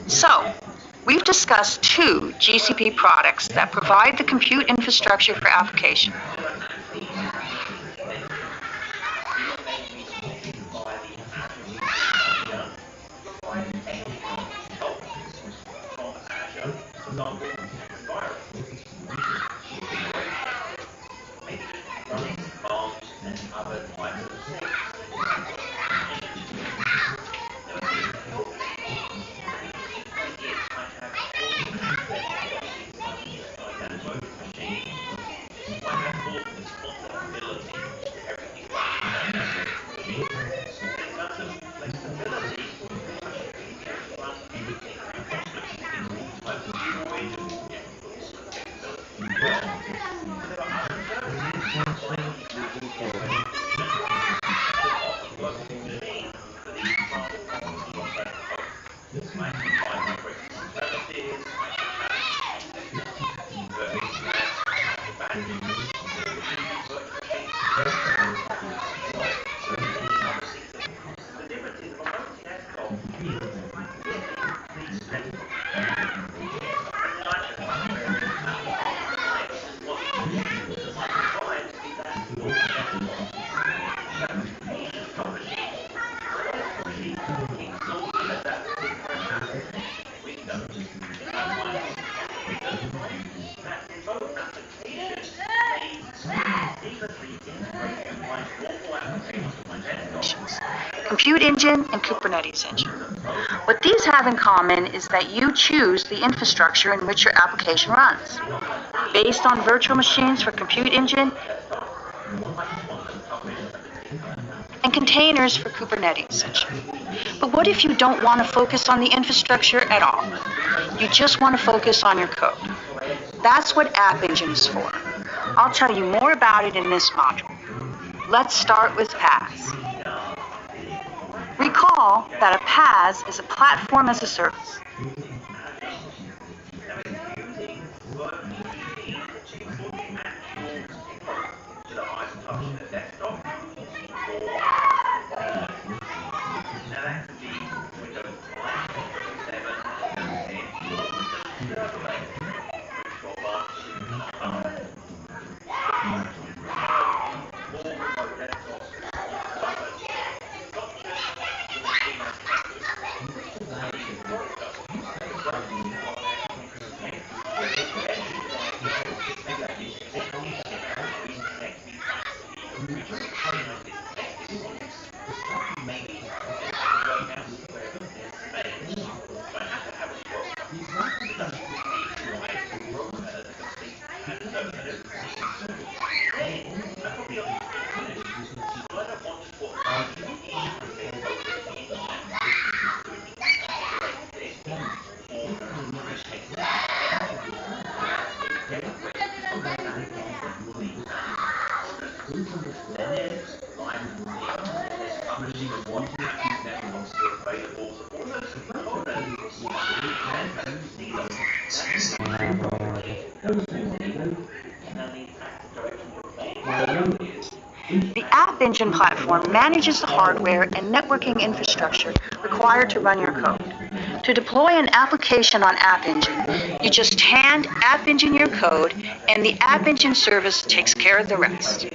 So, we've discussed two GCP products that provide the compute infrastructure for application. Compute engine and Kubernetes engine. What these have in common is that you choose the infrastructure in which your application runs, based on virtual machines for compute engine and containers for Kubernetes engine. But what if you don't want to focus on the infrastructure at all? You just want to focus on your code. That's what App Engine is for. I'll tell you more about it in this module. Let's start with PaaS. Recall that a PaaS is a platform as a service. The App Engine platform manages the hardware and networking infrastructure required to run your code. To deploy an application on App Engine, you just hand App Engine your code, and the App Engine service takes care of the rest.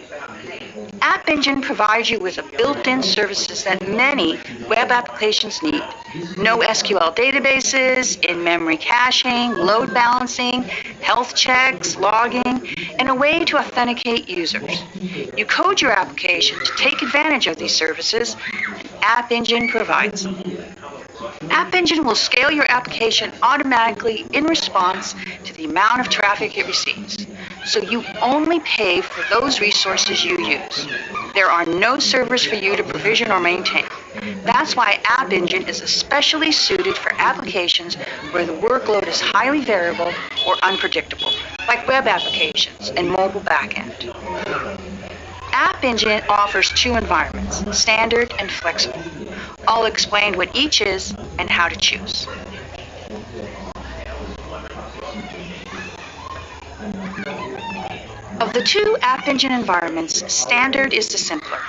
App Engine provides you with the built-in services that many web applications need. No SQL databases, in-memory caching, load balancing, health checks, logging, and a way to authenticate users. You code your application to take advantage of these services, and App Engine provides them. App Engine will scale your application automatically in response to the amount of traffic it receives, so you only pay for those resources you use. There are no servers for you to provision or maintain. That's why App Engine is especially suited for applications where the workload is highly variable or unpredictable. like web applications and mobile backend. App Engine offers two environments, standard and flexible. I'll explain what each is and how to choose. Of the two App Engine environments, standard is the simpler.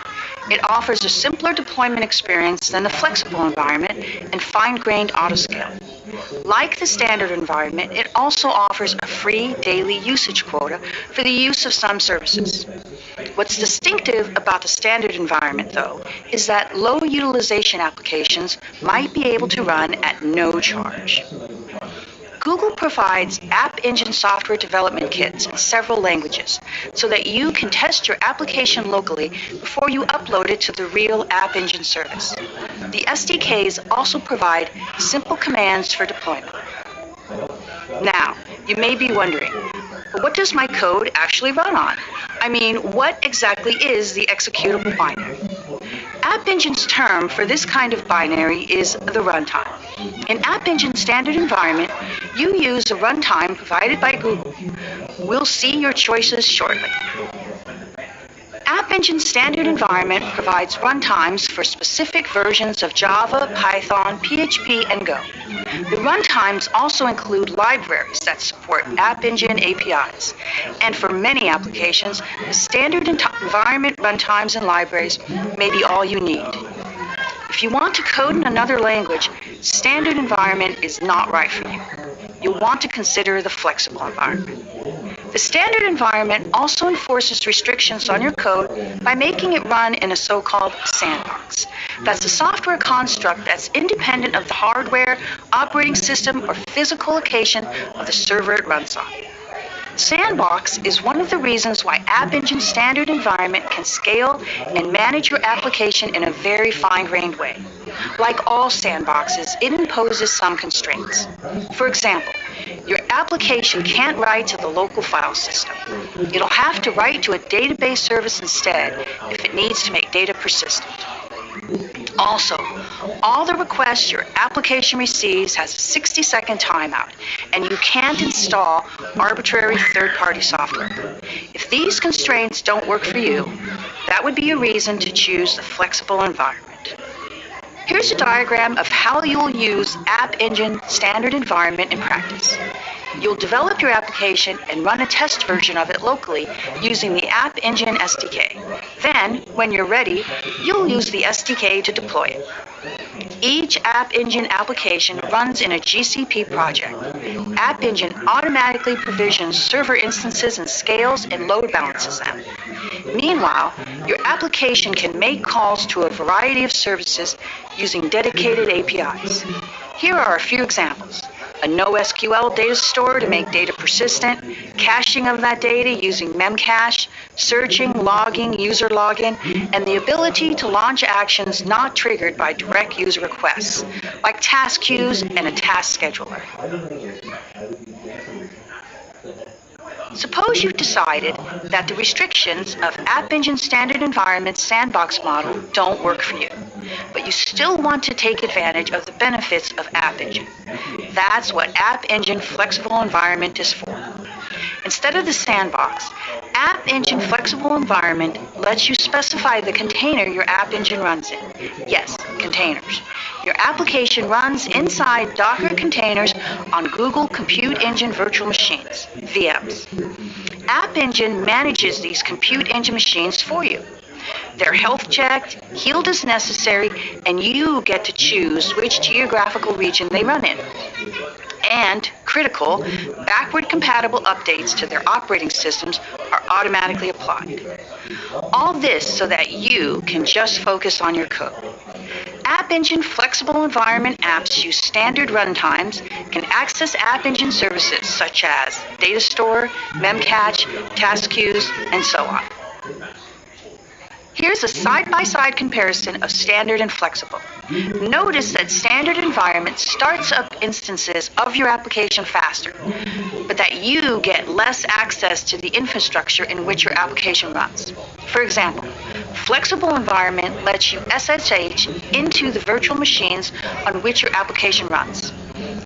It offers a simpler deployment experience than the flexible environment and fine-grained autoscale. Like the standard environment, it also offers a free daily usage quota for the use of some services. What's distinctive about the standard environment, though, is that low utilization applications might be able to run at no charge. Google provides App Engine software development kits in several languages so that you can test your application locally before you upload it to the real App Engine service. The SDKs also provide simple commands for deployment. Now, you may be wondering, what does my code actually run on? I mean, what exactly is the executable binary? App Engine's term for this kind of binary is the runtime. In App Engine standard environment, you use a runtime provided by Google. We'll see your choices shortly. App Engine standard environment provides runtimes for specific versions of Java, Python, PHP, and Go. The runtimes also include libraries that support App Engine APIs. And for many applications, the standard environment runtimes and libraries may be all you need. If you want to code in another language, standard environment is not right for you. You'll want to consider the flexible environment. The standard environment also enforces restrictions on your code by making it run in a so-called sandbox. That's a software construct that's independent of the hardware, operating system, or physical location of the server it runs on. Sandbox is one of the reasons why App Engine standard environment can scale and manage your application in a very fine-grained way. Like all sandboxes, it imposes some constraints. For example, your application can't write to the local file system. It'll have to write to a database service instead if it needs to make data persistent. Also, all the requests your application receives has a 60-second timeout, and you can't install arbitrary third-party software. If these constraints don't work for you, that would be a reason to choose the flexible environment. Here's a diagram of how you'll use App Engine standard environment in practice. You'll develop your application and run a test version of it locally using the App Engine SDK. Then, when you're ready, you'll use the SDK to deploy it. Each App Engine application runs in a GCP project. App Engine automatically provisions server instances and scales and load balances them. Meanwhile, your application can make calls to a variety of services using dedicated APIs. Here are a few examples. A NoSQL data store to make data persistent, caching of that data using memcache, searching, logging, user login, and the ability to launch actions not triggered by direct user requests, like task queues and a task scheduler. Suppose you've decided that the restrictions of App Engine standard environment sandbox model don't work for you, but you still want to take advantage of the benefits of App Engine. That's what App Engine flexible environment is for. Instead of the sandbox, App Engine flexible environment lets you specify the container your App Engine runs in. Yes, containers. Your application runs inside Docker containers on Google Compute Engine virtual machines, VMs. App Engine manages these Compute Engine machines for you. They're health checked, healed as necessary, and you get to choose which geographical region they run in. And, critical, backward compatible updates to their operating systems are automatically applied. All this so that you can just focus on your code. App Engine flexible environment apps use standard runtimes, can access App Engine services such as data store, memcache, task queues, and so on. Here's a side-by-side comparison of standard and flexible. Notice that standard environment starts up instances of your application faster, but that you get less access to the infrastructure in which your application runs. For example, flexible environment lets you SSH into the virtual machines on which your application runs.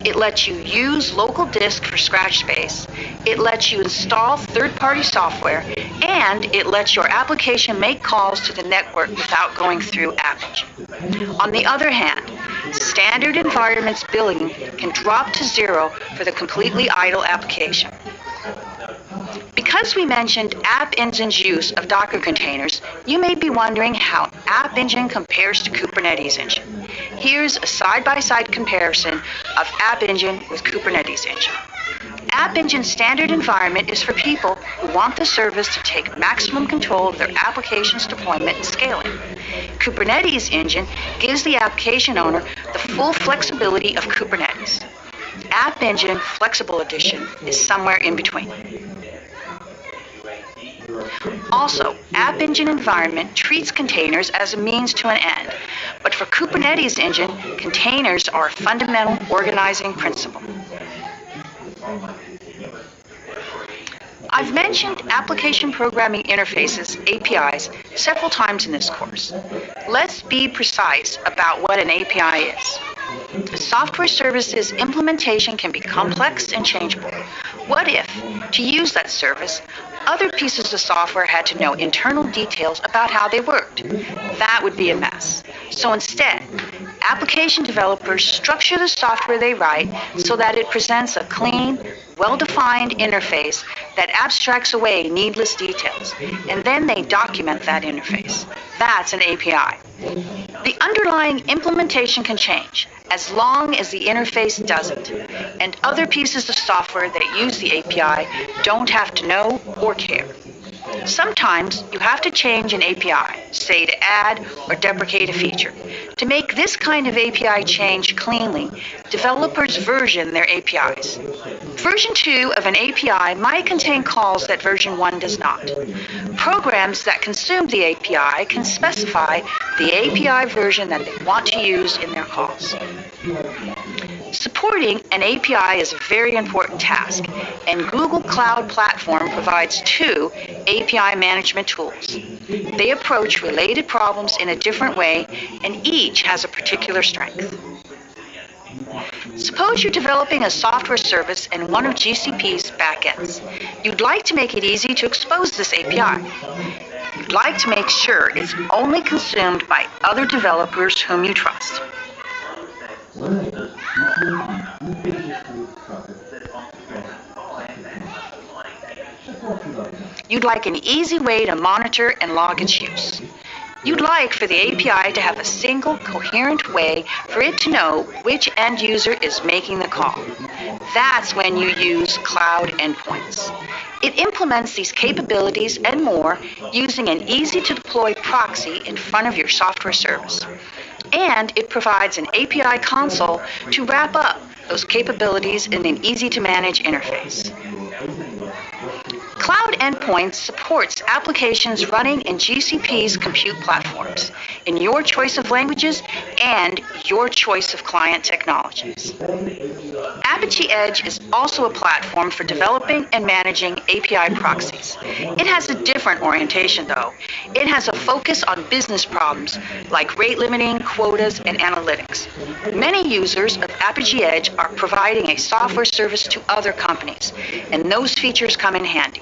It lets you use local disk for scratch space. It lets you install third-party software, and it lets your application make calls to the network without going through App Engine. On the other hand, standard environments billing can drop to zero for the completely idle application. Because we mentioned App Engine's use of Docker containers, you may be wondering how App Engine compares to Kubernetes Engine. Here's a side-by-side comparison of App Engine with Kubernetes Engine. App Engine's standard environment is for people who want the service to take maximum control of their application's deployment and scaling. Kubernetes Engine gives the application owner the full flexibility of Kubernetes. App Engine Flexible Edition is somewhere in between. Also, App Engine environment treats containers as a means to an end, but for Kubernetes Engine, containers are a fundamental organizing principle. I've mentioned application programming interfaces, APIs, several times in this course. Let's be precise about what an API is. A software service's implementation can be complex and changeable. What if, to use that service, other pieces of software had to know internal details about how they worked? That would be a mess. So instead, application developers structure the software they write so that it presents a clean, well-defined interface that abstracts away needless details, and then they document that interface. That's an API. The underlying implementation can change, as long as the interface doesn't, and other pieces of software that use the API don't have to know or care. Sometimes you have to change an API, say to add or deprecate a feature. To make this kind of API change cleanly, developers version their APIs. Version 2 of an API might contain calls that version 1 does not. Programs that consume the API can specify the API version that they want to use in their calls. Supporting an API is a very important task, and Google Cloud Platform provides 2 API management tools. They approach related problems in a different way, and each has a particular strength. Suppose you're developing a software service in one of GCP's backends. You'd like to make it easy to expose this API. You'd like to make sure it's only consumed by other developers whom you trust. You'd like an easy way to monitor and log its use. You'd like for the API to have a single, coherent way for it to know which end user is making the call. That's when you use cloud endpoints. It implements these capabilities and more using an easy-to-deploy proxy in front of your software service. And it provides an API console to wrap up those capabilities in an easy-to-manage interface. Cloud Endpoints supports applications running in GCP's compute platforms, in your choice of languages and your choice of client technologies. Apache Edge is also a platform for developing and managing API proxies. It has a different orientation, though. It has a focus on business problems like rate limiting, quotas, and analytics. Many users of Apache Edge are providing a software service to other companies, and those features come in handy.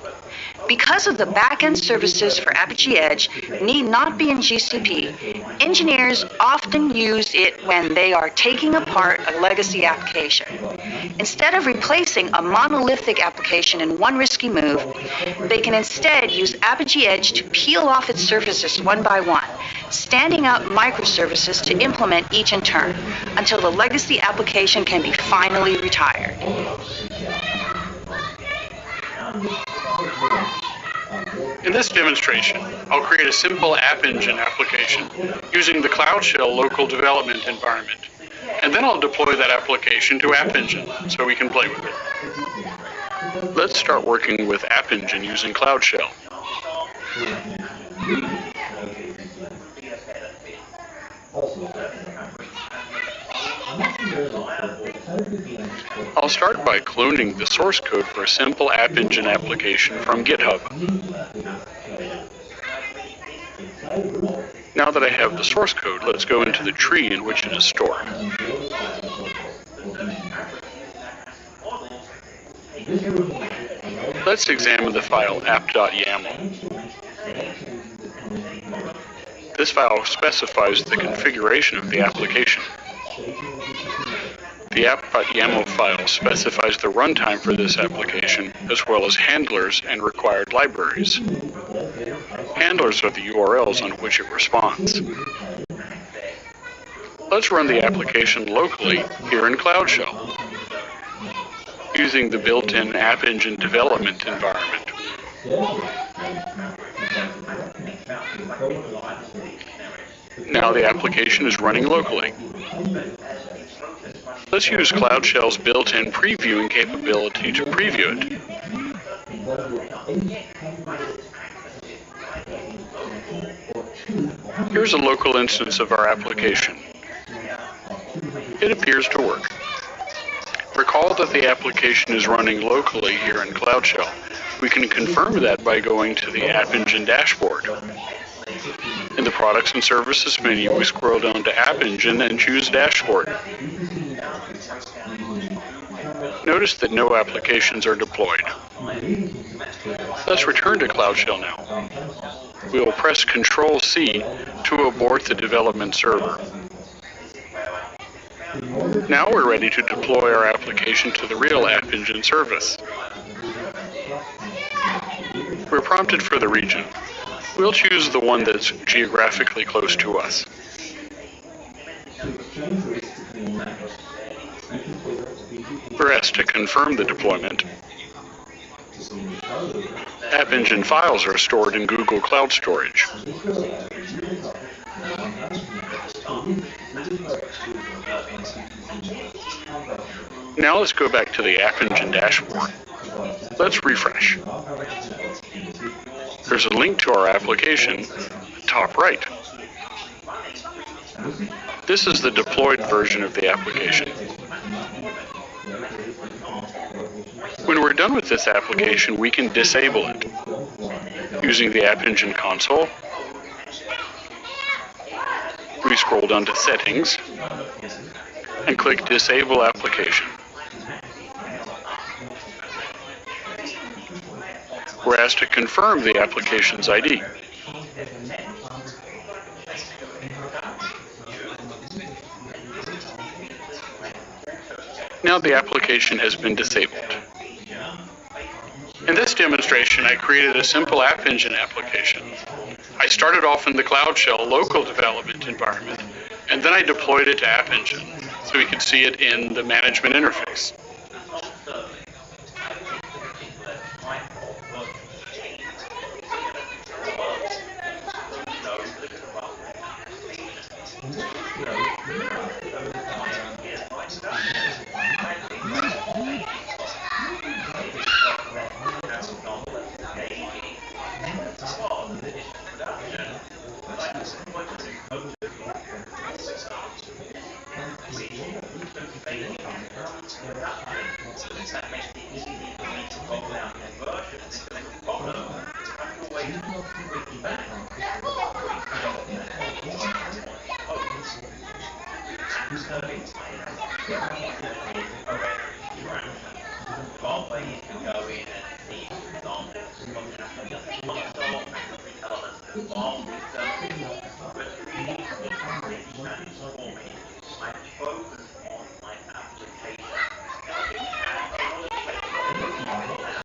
Because of the back-end services for Apache Edge need not be in GCP, engineers often use it when they are taking apart a legacy application. Instead of replacing a monolithic application in one risky move, they can instead use Apache Edge to peel off its services one by one, standing up microservices to implement each in turn, until the legacy application can be finally retired. In this demonstration, I'll create a simple App Engine application using the Cloud Shell local development environment, and then I'll deploy that application to App Engine so we can play with it. Let's start working with App Engine using Cloud Shell. I'll start by cloning the source code for a simple App Engine application from GitHub. Now that I have the source code, let's go into the tree in which it is stored. Let's examine the file app.yaml. This file specifies the configuration of the application. The app.yaml file specifies the runtime for this application, as well as handlers and required libraries. Handlers are the URLs on which it responds. Let's run the application locally here in Cloud Shell, using the built-in App Engine development environment. Now the application is running locally. Let's use Cloud Shell's built-in previewing capability to preview it. Here's a local instance of our application. It appears to work. Recall that the application is running locally here in Cloud Shell. We can confirm that by going to the App Engine dashboard. In the Products and Services menu, we scroll down to App Engine and choose Dashboard. Notice that no applications are deployed. Let's return to Cloud Shell now. We will press Control-C to abort the development server. Now we're ready to deploy our application to the real App Engine service. We're prompted for the region. We'll choose the one that's geographically close to us. We're asked to confirm the deployment. App Engine files are stored in Google Cloud Storage. Now let's go back to the App Engine dashboard. Let's refresh. There's a link to our application, top right. This is the deployed version of the application. When we're done with this application, we can disable it using the App Engine console. We scroll down to Settings and click Disable Application. We're asked to confirm the application's ID. Now the application has been disabled. In this demonstration, I created a simple App Engine application. I started off in the Cloud Shell local development environment, and then I deployed it to App Engine so we could see it in the management interface.